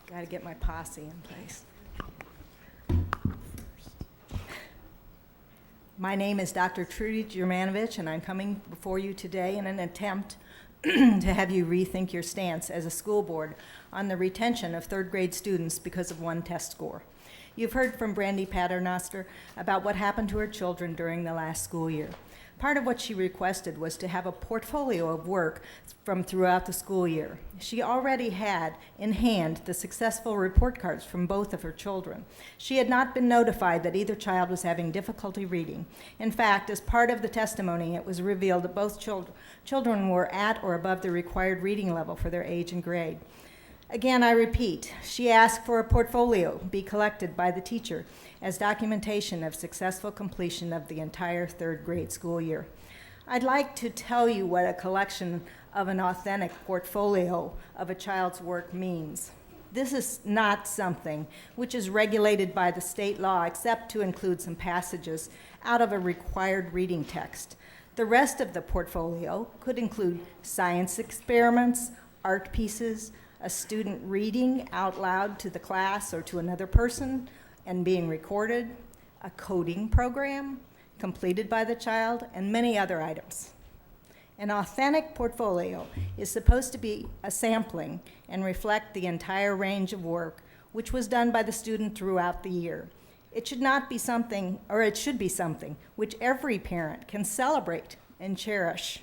Got to get my posse in place. My name is Dr. Trudy Jermanovich, and I'm coming before you today in an attempt to have you rethink your stance as a school board on the retention of third grade students because of one test score. You've heard from Brandy Paternoster about what happened to her children during the last school year. Part of what she requested was to have a portfolio of work from throughout the school year. She already had in hand the successful report cards from both of her children. She had not been notified that either child was having difficulty reading. In fact, as part of the testimony, it was revealed that both children were at or above the required reading level for their age and grade. Again, I repeat, she asked for a portfolio be collected by the teacher as documentation of successful completion of the entire third grade school year. I'd like to tell you what a collection of an authentic portfolio of a child's work means. This is not something which is regulated by the state law except to include some passages out of a required reading text. The rest of the portfolio could include science experiments, art pieces, a student reading out loud to the class or to another person and being recorded, a coding program completed by the child, and many other items. An authentic portfolio is supposed to be a sampling and reflect the entire range of work which was done by the student throughout the year. It should not be something, or it should be something, which every parent can celebrate and cherish.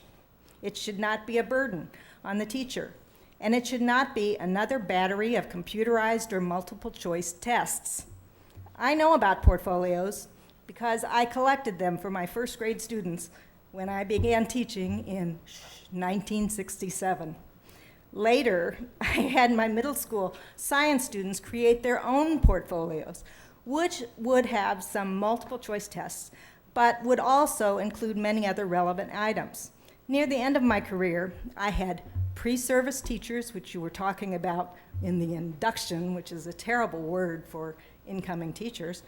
It should not be a burden on the teacher. And it should not be another battery of computerized or multiple choice tests. I know about portfolios because I collected them for my first grade students when I began teaching in 1967. Later, I had my middle school science students create their own portfolios, which would have some multiple choice tests, but would also include many other relevant items. Near the end of my career, I had pre-service teachers, which you were talking about in the induction, which is a terrible word for incoming teachers,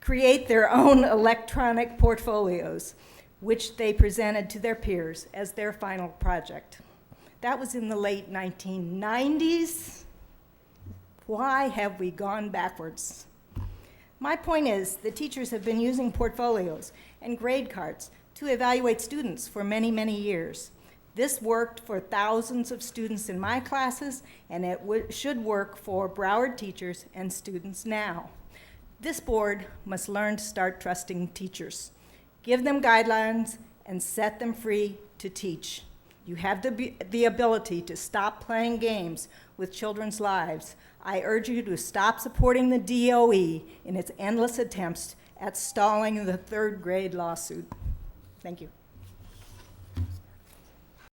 create their own electronic portfolios, which they presented to their peers as their final project. That was in the late 1990s. Why have we gone backwards? My point is, the teachers have been using portfolios and grade cards to evaluate students for many, many years. This worked for thousands of students in my classes, and it should work for Broward teachers and students now. This board must learn to start trusting teachers. Give them guidelines and set them free to teach. You have the ability to stop playing games with children's lives. I urge you to stop supporting the DOE in its endless attempts at stalling the third grade lawsuit. Thank you.